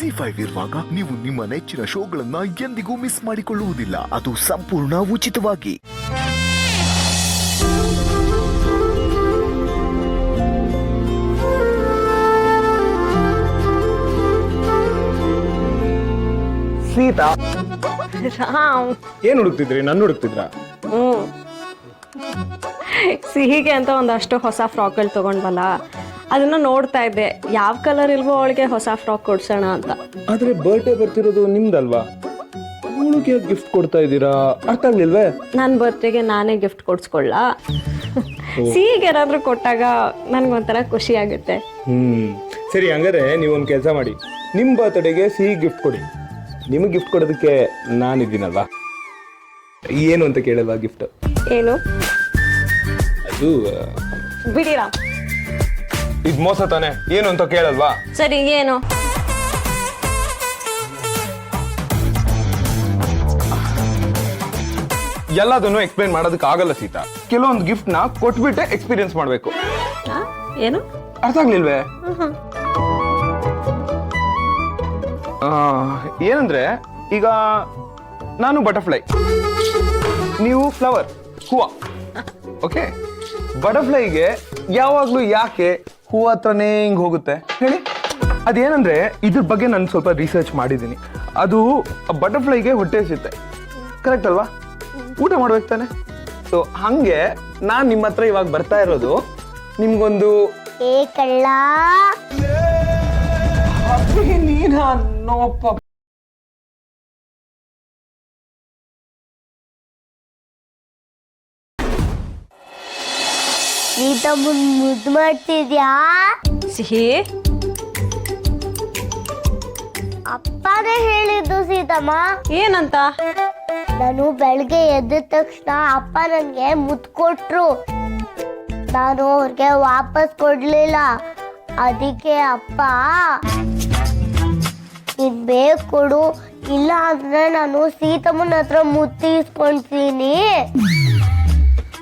ZEE5 ಇರುವಾಗ ನೀವು ನಿಮ್ಮ ನೆಚ್ಚಿನ ಶೋಗಳನ್ನ ಎಂದಿಗೂ ಮಿಸ್ ಮಾಡಿಕೊಳ್ಳುವುದಿಲ್ಲ. ಅದು ಸಂಪೂರ್ಣ ಉಚಿತವಾಗಿ. ಸೀತಾ, ರಾಮ್, ಏನ್ ಹುಡುಕ್ತಿದ್ರಿ? ನನ್ನ ಹುಡುಕ್ತಿದ್ರ? ಸಿಹಿಗೆ ಅಂತ ಒಂದಷ್ಟು ಹೊಸ ಫ್ರಾಕ್ಗಳು ತಗೊಂಡ್ವಲ್ಲ, ಅದನ್ನ ನೋಡ್ತಾ ಇದ್ದೆ. ಯಾವ ಕಲರ್ ಇಲ್ವೋ ಅವಳಿಗೆ ಹೊಸ ಫ್ರಾಕ್ ಕೊಡ್ಸೋಣ ಅಂತ. ಆದ್ರೆ ಬರ್ಡೇ ಬರ್ತಿರೋದು ನಿಮ್ದಲ್ವಾ? ಅವಳಿಗೆ ಗಿಫ್ಟ್ ಕೊಡ್ತಾ ಇದ್ದೀರಾ? ಅರ್ಥ ಆಗ್ಲಿಲ್ವೇ? ನನ್ನ ಬರ್ತ್ಡೇಗೆ ನಾನೇ ಗಿಫ್ಟ್ ಕೊಡ್ಸ್ಕೊಳ್ಳ. ಸಿಹಿಗೆ ಏನಾದ್ರೂ ಕೊಟ್ಟಾಗ ನನ್ಗೊಂಥರ ಖುಷಿ ಆಗುತ್ತೆ. ಸರಿ, ಹಂಗಾರೆ ನೀವೊಂದು ಕೆಲಸ ಮಾಡಿ, ನಿಮ್ ಬರ್ತ್ಡೇಗೆ ಸಿಹಿ ಗಿಫ್ಟ್ ಕೊಡಿ. ನಿಮಗೆ ಗಿಫ್ಟ್ ಕೊಡೋದಕ್ಕೆ ನಾನಿದ್ದೀನಲ್ವಾ? ಏನು ಅಂತ ಕೇಳಲ್ವಾ ಗಿಫ್ಟ್? ಏನು? ಅದು ಬಿಡಿ ರಾಮ್. ಇದು ಮೋಸ ತಾನೆ? ಏನು ಅಂತ ಕೇಳಲ್ವಾ? ಸರಿ, ಏನು? ಎಲ್ಲದನ್ನು ಎಕ್ಸ್ಪ್ಲೈನ್ ಮಾಡೋದಕ್ಕೆ ಆಗಲ್ಲ ಸೀತಾ. ಕೆಲವೊಂದು ಗಿಫ್ಟ್ ನ ಕೊಟ್ಬಿಟ್ಟೆ ಎಕ್ಸ್ಪೀರಿಯನ್ಸ್ ಮಾಡ್ಬೇಕು. ಏನು? ಅರ್ಥ ಆಗ್ಲಿಲ್ವೇ? ಏನಂದ್ರೆ, ಈಗ ನಾನು ಬಟರ್ಫ್ಲೈ, ನೀವು ಫ್ಲವರ್, ಹೂವ. ಓಕೆ, ಬಟರ್ಫ್ಲೈಗೆ ಯಾವಾಗ್ಲೂ ಯಾಕೆ ಹೂವ ಹತ್ರನೇ ಹಿಂಗ್ ಹೋಗುತ್ತೆ ಹೇಳಿ? ಅದೇನಂದ್ರೆ, ಇದ್ರ ಬಗ್ಗೆ ನಾನು ಸ್ವಲ್ಪ ರಿಸರ್ಚ್ ಮಾಡಿದ್ದೀನಿ. ಅದು ಬಟರ್ಫ್ಲೈಗೆ ಹೊಟ್ಟೆ ಹಸಿಯುತ್ತೆ, ಕರೆಕ್ಟ್ ಅಲ್ವಾ? ಊಟ ಮಾಡ್ಬೇಕು ತಾನೆ? ಸೊ ಹಂಗೆ ನಾನ್ ನಿಮ್ಮ ಹತ್ರ ಇವಾಗ ಬರ್ತಾ ಇರೋದು ನಿಮ್ಗೊಂದು ಮುದ್ದು ಮಾಡ್ತಿದ್ಯಾ? ಸಿಹಿ, ಅಪ್ಪನೇ ಹೇಳಿದ್ದು ಸೀತಮ್ಮ. ಏನಂತ? ನಾನು ಬೆಳಗ್ಗೆ ಎದ್ದ ತಕ್ಷಣ ಅಪ್ಪ ನನಗೆ ಮುದ್ದು ಕೊಟ್ರು. ನಾನು ಅವ್ರಿಗೆ ವಾಪಸ್ ಕೊಡ್ಲಿಲ್ಲ. ಅದಕ್ಕೆ ಅಪ್ಪ ನೀನ್ ಬೇಕು ಕೊಡು, ಇಲ್ಲ ಅಂದ್ರೆ ನಾನು ಸೀತಮ್ಮನ ಹತ್ರ ಮುತ್ತಿಸ್ಕೊಂತೀನಿ,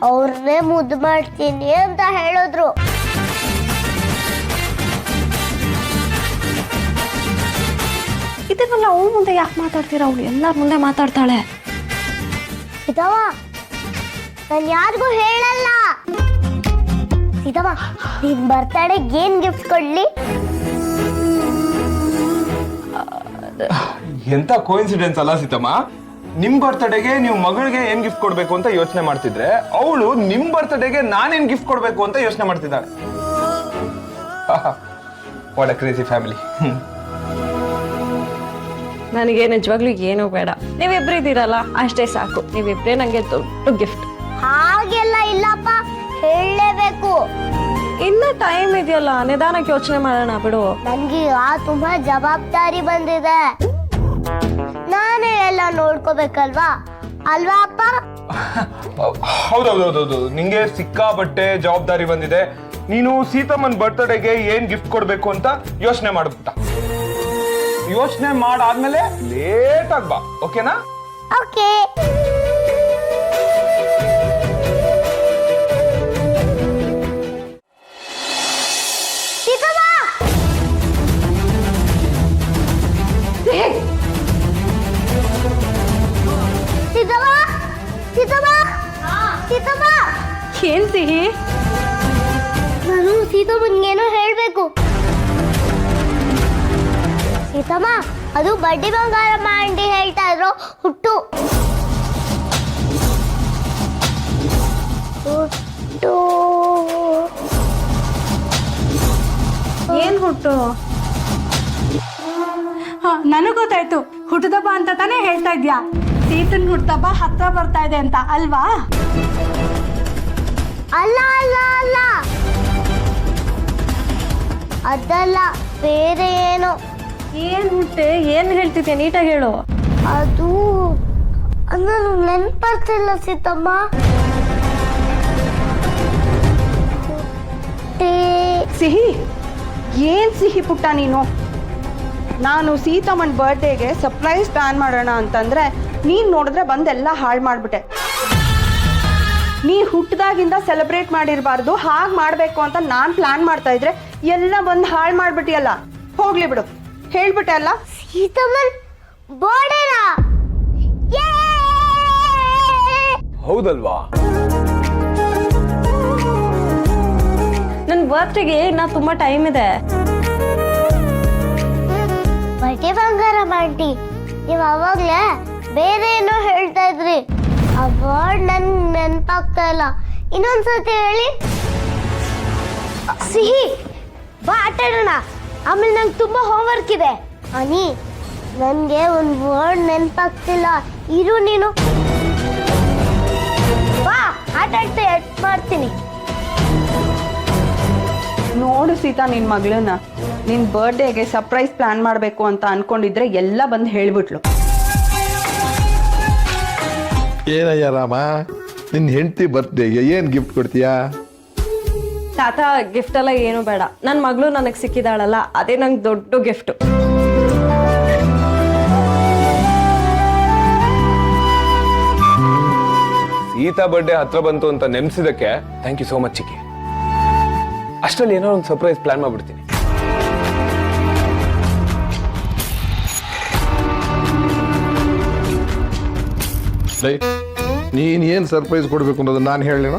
ಅವ್ರನ್ನೇ ಮುದ್ದು ಮಾಡ್ತೀನಿ ಅಂತ ಹೇಳಿದ್ರು. ಇದನ್ನೆಲ್ಲ ಅವಳ ಮುಂದೆ ಯಾಕೆ ಮಾತಾಡ್ತೀರ? ಅವಳು ಎಲ್ಲರ ಮುಂದೆ ಮಾತಾಡ್ತಾಳೆ. ಸೀತಮ್ಮ, ನಾನು ಯಾರಿಗೂ ಹೇಳಲ್ಲ. ಸೀತಮ್ಮ, ನಿನ್ ಬರ್ತಡೆಗೆ ಏನ್ ಗಿಫ್ಟ್ ಕೊಡ್ಲಿ? ಎಂತ ಕೋಇನ್ಸಿಡೆನ್ಸ್ ಅಲ್ಲ ಸೀತಮ್ಮ? ನಿಮ್ ಬರ್ತ್ಡೇಗೆ ನೀವು ಮಗಳಿಗೆ ಏನ್ ಗಿಫ್ಟ್ ಕೊಡ್ಬೇಕು ಅಂತ ಯೋಚನೆ ಮಾಡ್ತಿದ್ರೆ, ಅವಳು ನಿಮ್ ಬರ್ತ್ಡೇಗೆ ನಾನೇನ್ ಗಿಫ್ಟ್ ಕೊಡ್ಬೇಕು ಅಂತ ಯೋಚನೆ ಮಾಡ್ತಿದ್ದಾಳೆ. What a crazy family. ನನಗೆ ನಿಜವಾಗ್ಲೂ ಏನೂ ಬೇಡ, ನೀವಿಬ್ರು ಇದ್ದೀರಲ್ಲ ಅಷ್ಟೇ ಸಾಕು. ನೀವಿಬ್ರೇ ನಂಗೆ ದೊಡ್ಡ ಗಿಫ್ಟ್. ಹಾಗೆಲ್ಲ ಇಲ್ಲಪ್ಪ, ಹೇಳಲೇಬೇಕು. ಇನ್ನ ಟೈಮ್ ಇದೆಯಲ್ಲ, ನಿಧಾನಕ್ಕೆ ಯೋಚನೆ ಮಾಡೋಣ ಬಿಡು. ನನ್ಗೀಗ ತುಂಬಾ ಜವಾಬ್ದಾರಿ ಬಂದಿದೆ, ನಾನೇ ಎಲ್ಲ ನೋಡ್ಕೋಬೇಕಲ್ವಾ, ಅಲ್ವಾ ಅಪ್ಪ? ಹೌದೌದೌದೌದು, ನಿಂಗೆ ಸಿಕ್ಕಾಬಟ್ಟೆ ಜವಾಬ್ದಾರಿ ಬಂದಿದೆ. ನೀನು ಸೀತಮ್ಮನ್ ಬರ್ತ್ಡೇಗೆ ಏನ್ ಗಿಫ್ಟ್ ಕೊಡ್ಬೇಕು ಅಂತ ಯೋಚನೆ ಮಾಡ್ಬಿಟ್ಟ. ಯೋಚನೆ ಮಾಡಾದ್ಮೇಲೆ ಲೇಟ್ ಆಗಿ ಬಾ, ಓಕೆನಾ? ಓಕೆ. ಏನ್ ಸಿಹಿ? ನಾನು ಸೀತಮ್ಮನ್ಗೇನೋ ಹೇಳ್ಬೇಕು. ಸೀತಮ್ಮ, ಅದು ಬಡ್ಡಿ ಬಂಗಾರಮ್ಮ ಆಂಟಿ ಹೇಳ್ತಾ ಇದ್ರು ಹುಟ್ಟು. ಏನ್ ಹುಟ್ಟು? ನನಗ್ ಗೊತ್ತಾಯ್ತು, ಹುಟ್ಟದಬ್ಬ ಅಂತ ತಾನೇ ಹೇಳ್ತಾ ಇದ್ಯಾ? ಸೀತನ್ ಹುಟ್ಟದಬ್ಬ ಹತ್ರ ಬರ್ತಾ ಇದೆ ಅಂತ ಅಲ್ವಾ? ಅಲ್ಲ ಅಲ್ಲ ಅಲ್ಲ, ಅದಲ್ಲ, ಬೇರೆ ಏನೋ. ಏನ್ ಹುಟ್ಟೆ? ಏನ್ ಹೇಳ್ತಿದ್ಯಾ? ನೀಟಾಗಿ ಹೇಳು. ಅದು ನಾನು ನೆನ್ಪರ್ತಿಲ್ಲ ಸೀತಮ್ಮ. ಸಿಹಿ, ಏನ್ ಸಿಹಿ ಪುಟ್ಟ ನೀನು? ನಾನು ಸೀತಮ್ಮನ್ ಬರ್ಡೇಗೆ ಸರ್ಪ್ರೈಸ್ ಪ್ಲಾನ್ ಮಾಡೋಣ ಅಂತಂದ್ರೆ ನೀನ್ ನೋಡಿದ್ರೆ ಬಂದೆಲ್ಲ ಹಾಳು ಮಾಡ್ಬಿಟ್ಟೆ. ನೀ ಹುಟ್ಟದಾಗಿಂದ ಸೆಲೆಬ್ರೇಟ್ ಮಾಡಿರಬಾರ್ದು, ಹಾಗೆ ಮಾಡಬೇಕು ಅಂತ ನಾನು ಪ್ಲಾನ್ ಮಾಡ್ತಾ ಇದ್ರೆ ಎಲ್ಲ ಬಂದು ಹಾಳು ಮಾಡ್ಬಿಟ್ಟಿಯಲ್ಲ. ಹೋಗ್ಲಿ ಬಿಡು, ಹೇಳ್ಬಿಟ್ಟೆ ಅಲ್ಲ. ಸೀತಮ್ಮನ್ ಬರ್ಡೇನಾ? ಹೌದಲ್ವಾ? ನನ್ನ ಬರ್ತ್ಡೇಗೆ ನಾ ತುಂಬಾ ಟೈಮ್ ಇದೆ. ಬಟ್ಟೆ ಬಂಗಾರಮ್ಮ ಆಂಟಿ, ನೀವು ಅವಾಗ್ಲೇ ಬೇರೆ ಏನೋ ಹೇಳ್ತಾ ಇದ್ರಿ. ಆ ವರ್ಡ್ ನನ್ ನೆನಪಾಗ್ತಾ ಇಲ್ಲ, ಇನ್ನೊಂದ್ಸತಿ ಹೇಳಿ. ಸಿಹಿ ಬಾ ಆಟ ಆಡೋಣ, ಆಮೇಲೆ ನಂಗೆ ತುಂಬಾ ಹೋಮ್ವರ್ಕ್ ಇದೆ. ಅನಿ, ನನ್ಗೆ ಒಂದು ವರ್ಡ್ ನೆನಪಾಗ್ತಿಲ್ಲ, ಇರು ನೀನು. ಬಾ ಆಟ ಆಡ್ತಾ ಮಾಡ್ತೀನಿ. ನೋಡು ಸೀತಾ, ನಿನ್ ಮಗಳನ್ನ ನಿನ್ ಬರ್ಡೇಗೆ ಸರ್ಪ್ರೈಸ್ ಪ್ಲಾನ್ ಮಾಡ್ಬೇಕು ಅಂತ ಅನ್ಕೊಂಡಿದ್ರೆ ಎಲ್ಲ ಬಂದು ಹೇಳ್ಬಿಟ್ಲು. ಏನಯ್ಯ ರಾಮ, ನಿನ್ನ ಹೆಂಡತಿ ಬರ್ತ್ಡೇಗೆ ಏನು ಗಿಫ್ಟ್ ಕೊಡ್ತೀಯಾ? ತಾತ, ಗಿಫ್ಟ್ ಎಲ್ಲ ಏನು ಬೇಡ. ನನ್ನ ಮಗಳು ನನಗೆ ಸಿಕ್ಕಿದಾಳಲ್ಲ, ಅದೇ ನಂಗೆ ದೊಡ್ಡ ಗಿಫ್ಟ್. ಸೀತಾ ಬರ್ಡೇ ಹತ್ರ ಬಂತು ಅಂತ ನೆನ್ಸಿದಕ್ಕೆ ಥ್ಯಾಂಕ್ ಯು ಸೋ ಮಚ್ ಚಿಕ್ಕಿ. ಅಷ್ಟರಲ್ಲಿ ಏನೋ ಒಂದು ಸರ್ಪ್ರೈಸ್ ಪ್ಲಾನ್ ಮಾಡ್ಬಿಡ್ತೀನಿ. ನೀನು ಏನು ಸರ್ಪ್ರೈಸ್ ಕೊಡಬೇಕು ಅನ್ನೋದು ನಾನು ಹೇಳಲೇನೋ?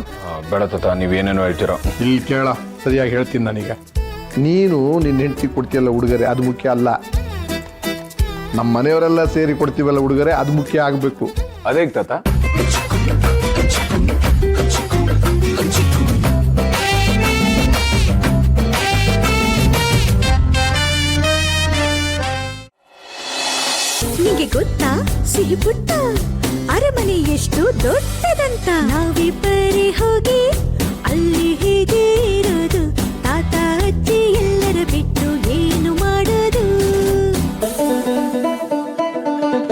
ಬೇಡ ತಾತ, ನೀವೇನೇನೋ ಹೇಳ್ತೀರೋ. ಇಲ್ಲಿ ಕೇಳ, ಸರಿಯಾಗಿ ಹೇಳ್ತೀನಿ ನಾನೀಗ. ನೀನು ನಿನ್ನ ಹೆಂಡತಿ ಕೊಡ್ತೀಯಲ್ಲ ಉಡುಗೊರೆ, ಅದು ಮುಖ್ಯ ಅಲ್ಲ. ನಮ್ಮ ಮನೆಯವರೆಲ್ಲ ಸೇರಿ ಕೊಡ್ತೀವಲ್ಲ ಉಡುಗೊರೆ, ಅದು ಮುಖ್ಯ ಆಗಬೇಕು. ಅದೇಗ್ ತಾತ? ನಿಗೆ ಗೊತ್ತಾ ಸಿಹಿ ಪುಟ್ಟ ಅರಮನೆ ಎಷ್ಟು ದೊಡ್ಡದಂತ? ನಾವಿಬ್ಬರೇ ಹೋಗಿ ಅಲ್ಲಿ ಹೇಗೆ ಇರೋದು? ತಾತ ಅಜ್ಜಿ ಎಲ್ಲರ ಬಿಟ್ಟು ಏನು ಮಾಡೋದು?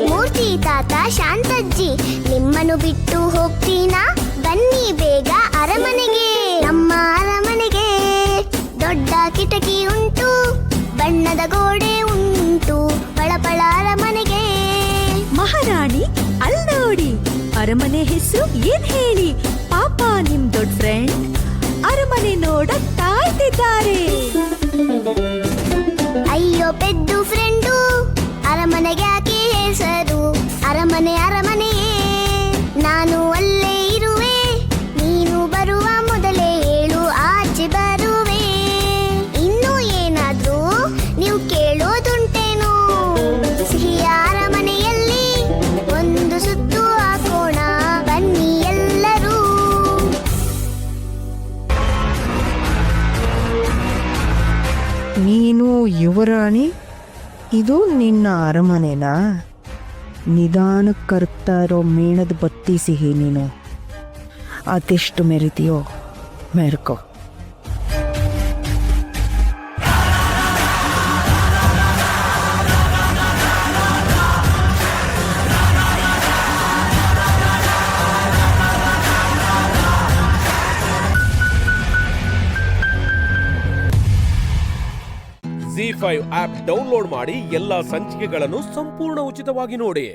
ಮೂರ್ತಿ ತಾತ, ಶಾಂತಜ್ಜಿ, ನಿಮ್ಮನ್ನು ಬಿಟ್ಟು ಹೋಗ್ತೀನಾ? ಬನ್ನಿ ಬೇಗ ಅರಮನೆಗೆ. ನಮ್ಮ ಅರಮನೆಗೆ ದೊಡ್ಡ ಕಿಟಕಿ ಉಂಟು, ಬಣ್ಣದ ಗೋಡೆ ಉಂಟು, ಪಳಪಳ ಅರಮನೆಗೆ. ಮಹಾರಾಣಿ ಅಲ್ ನೋಡಿ, ಅರಮನೆ ಹೆಸರು ಏನ್ ಹೇಳಿ? ಪಾಪ ನಿಮ್ ದೊಡ್ಡ ಫ್ರೆಂಡ್ ಅರಮನೆ ನೋಡಕ್ ಕಾಯ್ತಿದ್ದಾರೆ. ಅಯ್ಯೋ ಪೆದ್ದು ಫ್ರೆಂಡು, ಅರಮನೆಗೆ ಯಾಕೆ ಹೆಸರು? ಅರಮನೆ ಅರಮನೆಯೇ, ನಾನು ಅಲ್ಲೇ ಇರುವೆ. ನೀನು ಬರುವ ಮೊದಲೇ ಹೇಳು, ಆಚೆ ಬರುವೆ. ಇನ್ನೂ ಏನಾದ್ರೂ ನೀವು ಕೇಳೋದುಂಟೇನೋ? ಸಿಹಿಯ ಅರಮನೆಯಲ್ಲಿ ಒಂದು ಸುತ್ತು ಹಾಕೋಣ, ಬನ್ನಿ ಎಲ್ಲರೂ. ನೀನು ಯುವರಾಣಿ, ಇದು ನಿನ್ನ ಅರಮನೆನಾ? ನಿಧಾನಕ್ಕೆ ಕರಗ್ತಾ ಇರೋ ಮೇಣದ ಬತ್ತಿ ಸಿಹಿ ನೀನು. ಅದೆಷ್ಟು ಮೆರಿತೀಯೋ ಮೆರ್ಕೋ. ZEE5 ಆಪ್ ಡೌನ್ಲೋಡ್ ಮಾಡಿ ಎಲ್ಲಾ ಸಂಚಿಕೆಗಳನ್ನು ಸಂಪೂರ್ಣ ಉಚಿತವಾಗಿ ನೋಡಿ.